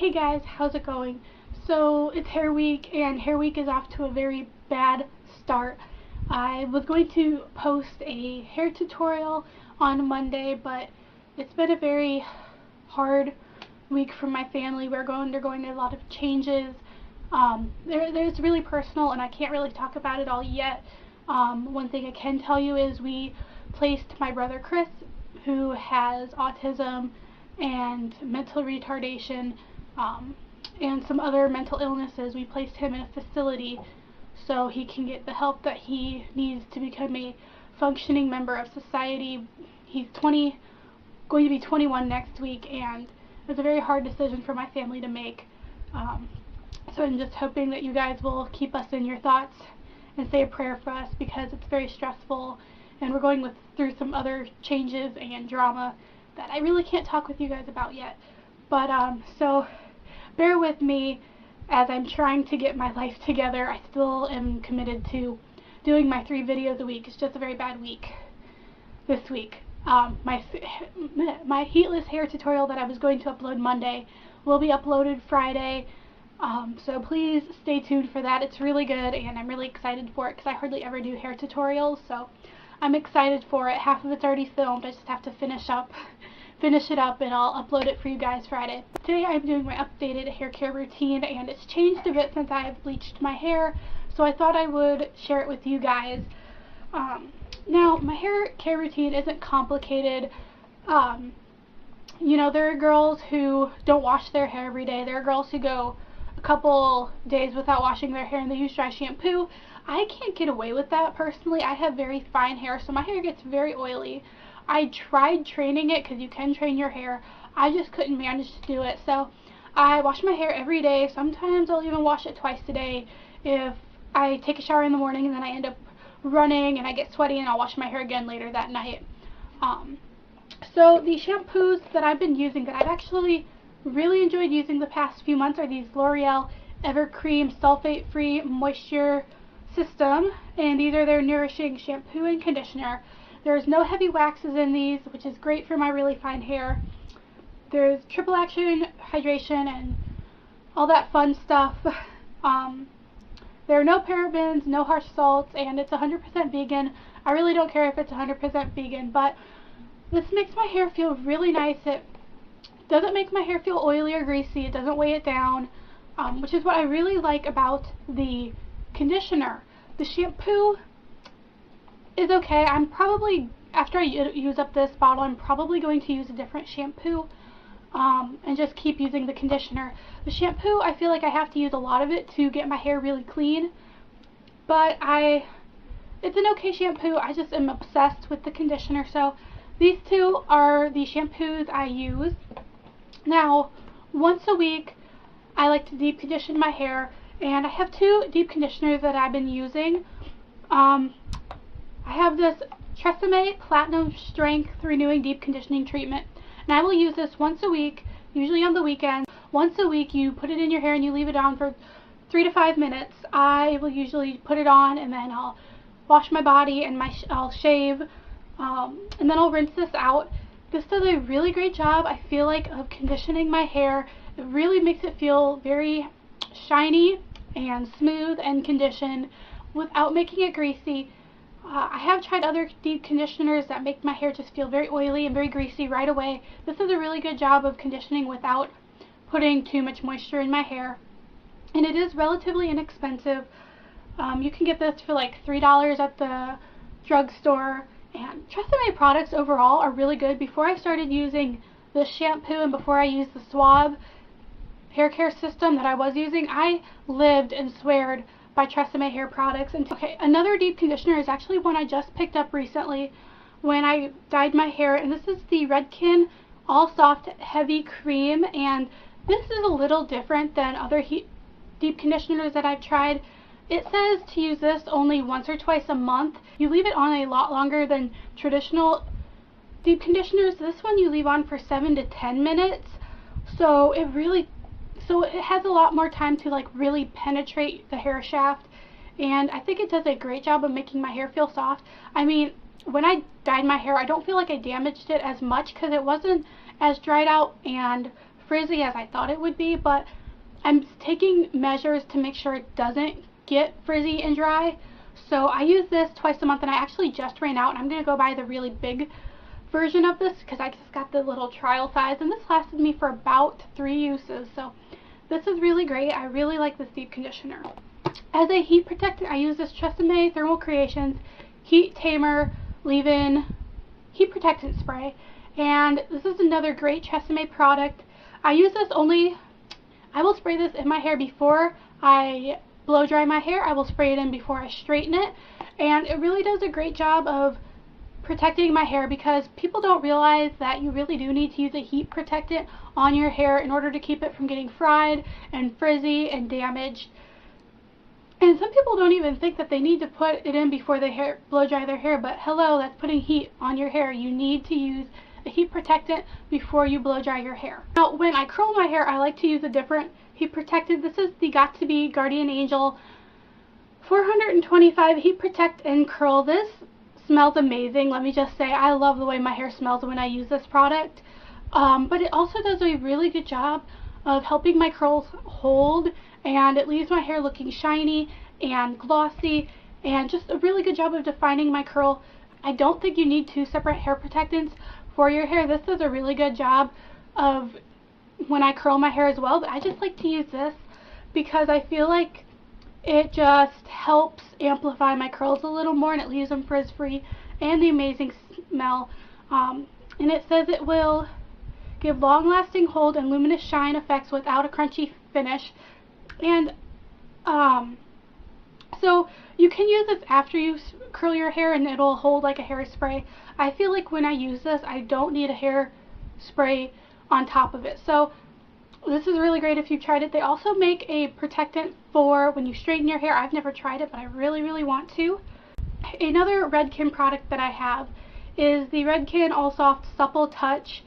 Hey guys, how's it going? So it's hair week, and hair week is off to a very bad start. I was going to post a hair tutorial on Monday, but it's been a very hard week for my family. We're undergoing a lot of changes. There's really personal, and I can't really talk about it all yet. One thing I can tell you is we placed my brother Chris, who has autism and mental retardation, and some other mental illnesses. We placed him in a facility so he can get the help that he needs to become a functioning member of society. He's going to be 21 next week, and it's a very hard decision for my family to make. So I'm just hoping that you guys will keep us in your thoughts and say a prayer for us, because it's very stressful, and we're going through some other changes and drama that I really can't talk with you guys about yet. But so bear with me as I'm trying to get my life together. I still am committed to doing my 3 videos a week. It's just a very bad week this week. My heatless hair tutorial that I was going to upload Monday will be uploaded Friday. So please stay tuned for that. It's really good, and I'm really excited for it because I hardly ever do hair tutorials, so I'm excited for it. Half of it's already filmed. I just have to finish it up, and I'll upload it for you guys Friday. Today I'm doing my updated hair care routine, and it's changed a bit since I have bleached my hair, so I thought I would share it with you guys. Now, my hair care routine isn't complicated. You know, there are girls who don't wash their hair every day. There are girls who go a couple days without washing their hair and they use dry shampoo. I can't get away with that personally. I have very fine hair, so my hair gets very oily. I tried training it, because you can train your hair. I just couldn't manage to do it. So I wash my hair every day. Sometimes I'll even wash it twice a day if I take a shower in the morning and then I end up running and I get sweaty, and I'll wash my hair again later that night. So the shampoos that I've been using, that I've actually really enjoyed using the past few months, are these L'Oreal Evercream Sulfate Free Moisture System, and these are their nourishing shampoo and conditioner. There's no heavy waxes in these, which is great for my really fine hair. There's triple action hydration and all that fun stuff. There are no parabens, no harsh salts, and it's 100% vegan. I really don't care if it's 100% vegan, but this makes my hair feel really nice. It doesn't make my hair feel oily or greasy. It doesn't weigh it down, which is what I really like about the conditioner. The shampoo is okay. I'm probably, after I use up this bottle, I'm probably going to use a different shampoo and just keep using the conditioner. The shampoo, I feel like I have to use a lot of it to get my hair really clean, but it's an okay shampoo. I just am obsessed with the conditioner. So these two are the shampoos I use. Now, once a week, I like to deep condition my hair, and I have 2 deep conditioners that I've been using. I have this Tresemme Platinum Strength Renewing Deep Conditioning Treatment, and I will use this once a week, usually on the weekend. Once a week, you put it in your hair and you leave it on for 3 to 5 minutes. I will usually put it on, and then I'll wash my body, and I'll shave, and then I'll rinse this out. This does a really great job, I feel like, of conditioning my hair. It really makes it feel very shiny and smooth and conditioned without making it greasy. I have tried other deep conditioners that make my hair just feel very oily and very greasy right away. This does a really good job of conditioning without putting too much moisture in my hair. And it is relatively inexpensive. You can get this for like $3 at the drugstore. And Tresemme products overall are really good. Before I started using this shampoo and before I used the Swab hair care system that I was using, I lived and sweared by Tresemme hair products. And okay, another deep conditioner is actually one I just picked up recently when I dyed my hair, and this is the Redken All Soft Heavy Cream, and this is a little different than other deep conditioners that I've tried. It says to use this only once or twice a month. You leave it on a lot longer than traditional deep conditioners. This one you leave on for 7 to 10 minutes, so it has a lot more time to like really penetrate the hair shaft, and I think it does a great job of making my hair feel soft. I mean, when I dyed my hair, I don't feel like I damaged it as much because it wasn't as dried out and frizzy as I thought it would be, but I'm taking measures to make sure it doesn't get frizzy and dry. So I use this twice a month, and I actually just ran out, and I'm going to go buy the really big version of this because I just got the little trial size, and this lasted me for about 3 uses. So this is really great. I really like this deep conditioner. As a heat protectant, I use this Tresemme Thermal Creations Heat Tamer Leave-In Heat Protectant Spray, and this is another great Tresemme product. I use this only, I will spray this in my hair before I blow dry my hair. I will spray it in before I straighten it, and it really does a great job of protecting my hair, because people don't realize that you really do need to use a heat protectant on your hair in order to keep it from getting fried and frizzy and damaged. And some people don't even think that they need to put it in before they blow dry their hair, but hello, that's putting heat on your hair. You need to use a heat protectant before you blow dry your hair. Now, when I curl my hair, I like to use a different heat protectant. This is the Got2b Guardian Angel 425 Heat Protect and Curl. This smells amazing. Let me just say, I love the way my hair smells when I use this product. But it also does a really good job of helping my curls hold, and it leaves my hair looking shiny and glossy, and just a really good job of defining my curl. I don't think you need 2 separate hair protectants for your hair. This does a really good job of when I curl my hair as well, but I just like to use this because I feel like it just helps amplify my curls a little more, and it leaves them frizz-free and the amazing smell. And it says it will give long-lasting hold and luminous shine effects without a crunchy finish. And so you can use this after you curl your hair, and it'll hold like a hairspray. I feel like when I use this, I don't need a hairspray on top of it. So this is really great if you've tried it. They also make a protectant for when you straighten your hair. I've never tried it, but I really, really want to. Another Redken product that I have is the Redken All Soft Supple Touch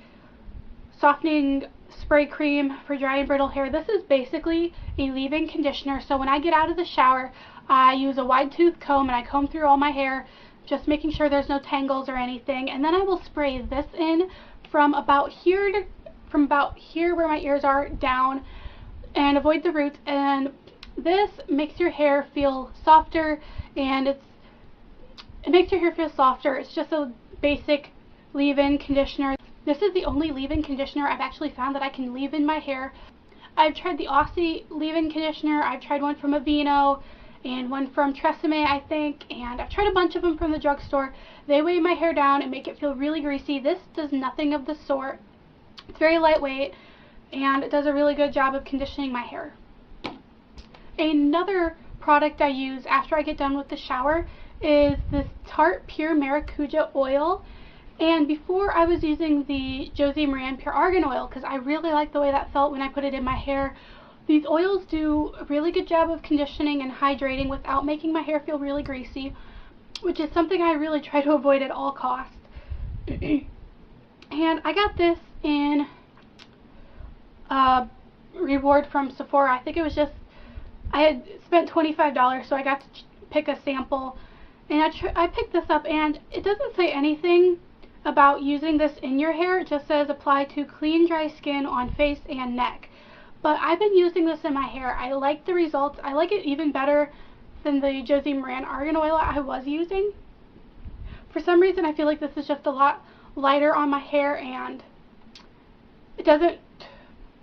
Softening Spray Cream for dry and brittle hair. This is basically a leave-in conditioner. So when I get out of the shower, I use a wide tooth comb and I comb through all my hair, just making sure there's no tangles or anything. And then I will spray this in from about here where my ears are down, and avoid the roots. And this makes your hair feel softer, and it makes your hair feel softer. It's just a basic leave-in conditioner. This is the only leave-in conditioner I've actually found that I can leave in my hair. I've tried the Aussie leave-in conditioner. I've tried one from Aveeno and one from Tresemme, I think, and I've tried a bunch of them from the drugstore. They weigh my hair down and make it feel really greasy. This does nothing of the sort. It's very lightweight, and it does a really good job of conditioning my hair. Another product I use after I get done with the shower is this Tarte Pure Maracuja Oil. And before, I was using the Josie Maran Pure Argan Oil because I really like the way that felt when I put it in my hair. These oils do a really good job of conditioning and hydrating without making my hair feel really greasy, which is something I really try to avoid at all costs. And I got this in reward from Sephora. I think it was just, I had spent $25, so I got to pick a sample, and I picked this up, and it doesn't say anything about using this in your hair. It just says apply to clean, dry skin on face and neck. But I've been using this in my hair. I like the results. I like it even better than the Josie Maran Argan Oil I was using. For some reason, I feel like this is just a lot lighter on my hair, and it doesn't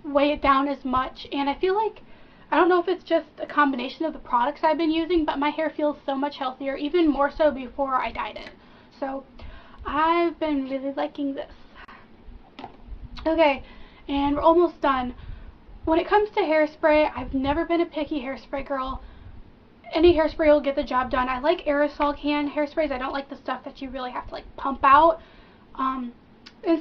weigh it down as much. And I feel like, I don't know if it's just a combination of the products I've been using, but my hair feels so much healthier, even more so before I dyed it. So I've been really liking this. Okay, and we're almost done. When it comes to hairspray, I've never been a picky hairspray girl. Any hairspray will get the job done. I like aerosol can hairsprays. I don't like the stuff that you really have to like pump out. And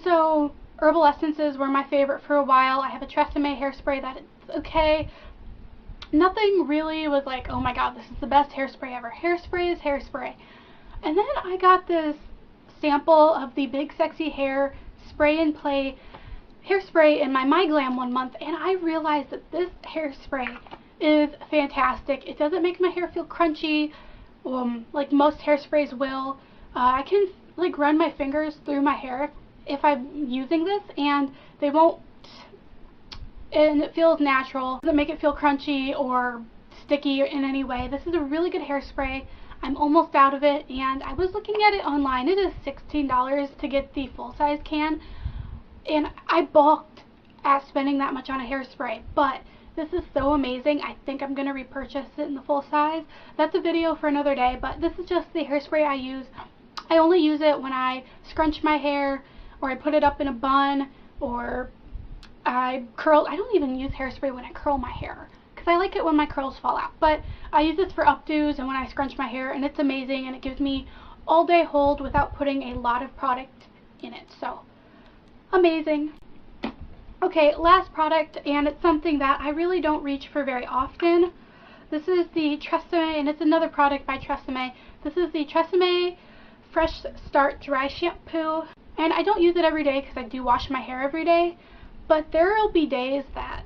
so herbal essences were my favorite for a while. I have a Tresemme hairspray that it's okay. Nothing really was like, oh my god, this is the best hairspray ever. Hairspray is hairspray. And then I got this sample of the Big Sexy Hair Spray and Play hairspray in my Glam one month, and I realized that this hairspray is fantastic. It doesn't make my hair feel crunchy like most hairsprays will. I can like run my fingers through my hair if I'm using this, and they won't and it feels natural. It doesn't make it feel crunchy or sticky in any way. This is a really good hairspray. I'm almost out of it, and I was looking at it online. It is $16 to get the full-size can, and I balked at spending that much on a hairspray, but this is so amazing. I think I'm going to repurchase it in the full size. That's a video for another day, but this is just the hairspray I use. I only use it when I scrunch my hair, or I put it up in a bun, or I curl. I don't even use hairspray when I curl my hair, because I like it when my curls fall out. But I use this for updos and when I scrunch my hair, and it's amazing, and it gives me all day hold without putting a lot of product in it. So, amazing. Okay, last product, and it's something that I really don't reach for very often. This is the Tresemme, and it's another product by Tresemme. This is the Tresemme Fresh Start Dry Shampoo, and I don't use it every day because I do wash my hair every day, but there will be days that,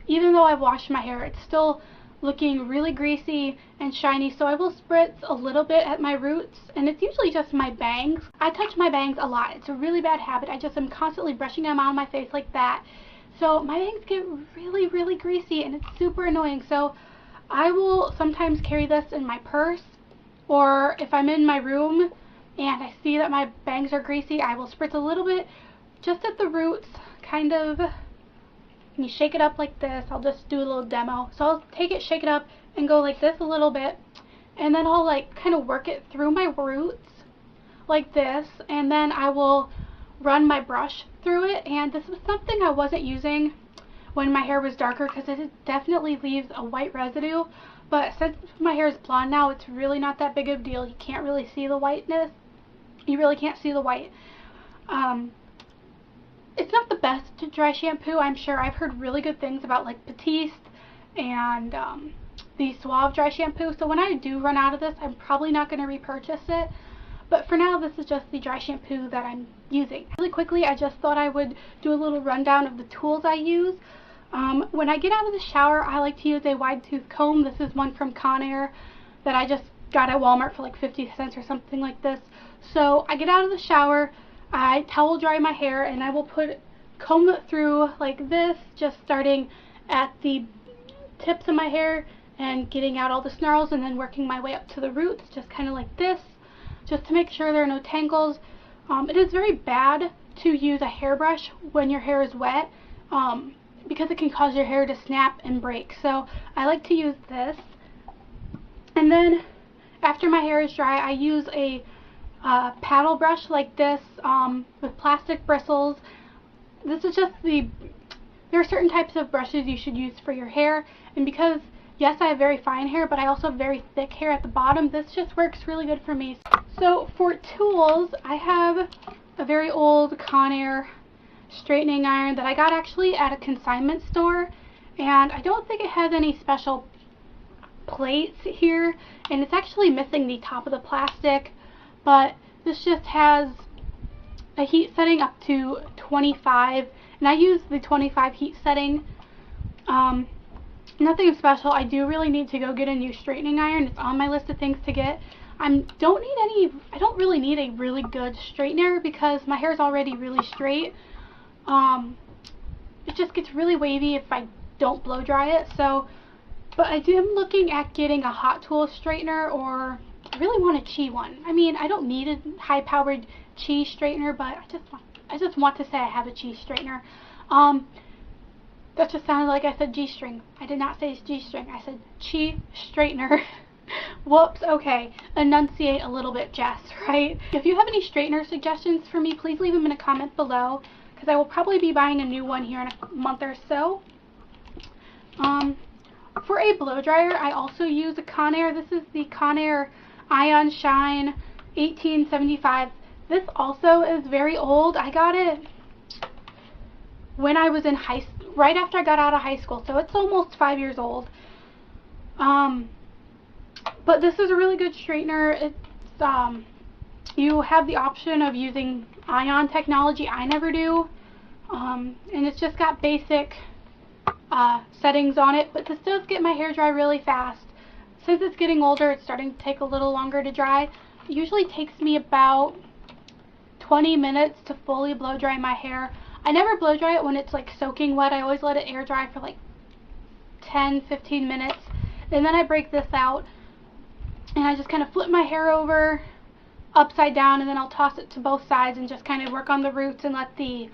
even though I've washed my hair, it's still looking really greasy and shiny, so I will spritz a little bit at my roots, and it's usually just my bangs. I touch my bangs a lot. It's a really bad habit. I just am constantly brushing them out of my face like that, so my bangs get really, really greasy, and it's super annoying. So I will sometimes carry this in my purse, or if I'm in my room and I see that my bangs are greasy, I will spritz a little bit just at the roots, kind of. And you shake it up like this. I'll just do a little demo. So I'll take it, shake it up, and go like this a little bit, and then I'll like kind of work it through my roots like this, and then I will run my brush through it. And this was something I wasn't using when my hair was darker, because it definitely leaves a white residue, but since my hair is blonde now, it's really not that big of a deal. You can't really see the whiteness. You really can't see the white. It's not the best dry shampoo, I'm sure. I've heard really good things about like Batiste and the Suave dry shampoo, so when I do run out of this, I'm probably not going to repurchase it. But for now, this is just the dry shampoo that I'm using. Really quickly, I just thought I would do a little rundown of the tools I use. When I get out of the shower, I like to use a wide tooth comb. This is one from Conair that I just got at Walmart for like 50 cents or something like this. So I get out of the shower, I towel dry my hair, and I will comb it through like this, just starting at the tips of my hair and getting out all the snarls, and then working my way up to the roots, just kind of like this, just to make sure there are no tangles. It is very bad to use a hairbrush when your hair is wet, because it can cause your hair to snap and break. So I like to use this. And then after my hair is dry, I use a paddle brush like this, with plastic bristles. This is just there are certain types of brushes you should use for your hair, and because yes, I have very fine hair, but I also have very thick hair at the bottom, this just works really good for me. So for tools, I have a very old Conair straightening iron that I got actually at a consignment store, and I don't think it has any special plates here, and it's actually missing the top of the plastic, but this just has a heat setting up to 25, and I use the 25 heat setting. Nothing special. I do really need to go get a new straightening iron. It's on my list of things to get. I don't really need a really good straightener because my hair is already really straight. It just gets really wavy if I don't blow dry it. So, but I am looking at getting a Hot Tools straightener, or I really want a Chi one. I mean, I don't need a high-powered Chi straightener, but I just want to say I have a Chi straightener. That just sounded like I said G-string. I did not say G-string. I said Chi straightener. Whoops. Okay. Enunciate a little bit, Jess, right? If you have any straightener suggestions for me, please leave them in a comment below, because I will probably be buying a new one here in a month or so. For a blow dryer, I also use a Conair. This is the Conair Ion Shine 1875. This also is very old. I got it when I was in right after I got out of high school, so it's almost 5 years old. But this is a really good straightener. It's you have the option of using ion technology. I never do, and it's just got basic settings on it, but this does get my hair dry really fast. Since it's getting older, it's starting to take a little longer to dry. It usually takes me about 20 minutes to fully blow dry my hair. I never blow dry it when it's like soaking wet. I always let it air dry for like 10-15 minutes, and then I break this out and I just kind of flip my hair over upside down, and then I'll toss it to both sides and just kind of work on the roots and let the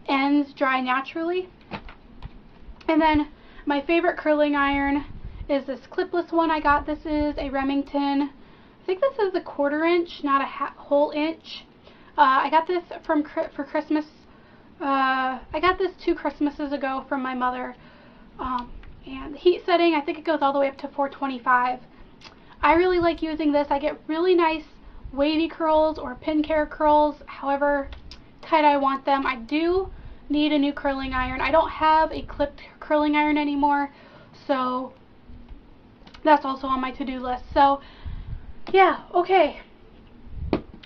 ends dry naturally. And then my favorite curling iron is this clipless one I got. This is a Remington. I think this is a 1/4 inch, not a whole inch. I got this for Christmas. I got this 2 Christmases ago from my mother. And the heat setting, I think it goes all the way up to 425. I really like using this. I get really nice wavy curls or pin care curls, however tight I want them. I do need a new curling iron. I don't have a clipped curling iron anymore, so that's also on my to-do list. So yeah, okay.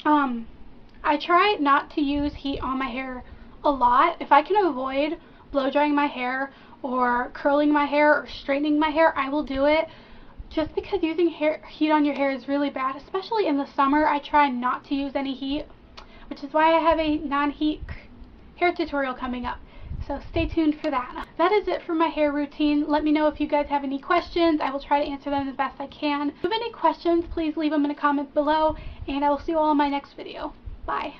I try not to use heat on my hair a lot. If I can avoid blow drying my hair or curling my hair or straightening my hair, I will do it, just because using heat on your hair is really bad, especially in the summer. I try not to use any heat, which is why I have a non-heat hair tutorial coming up. So stay tuned for that. That is it for my hair routine. Let me know if you guys have any questions. I will try to answer them the best I can. If you have any questions, please leave them in a comment below, and I will see you all in my next video. Bye.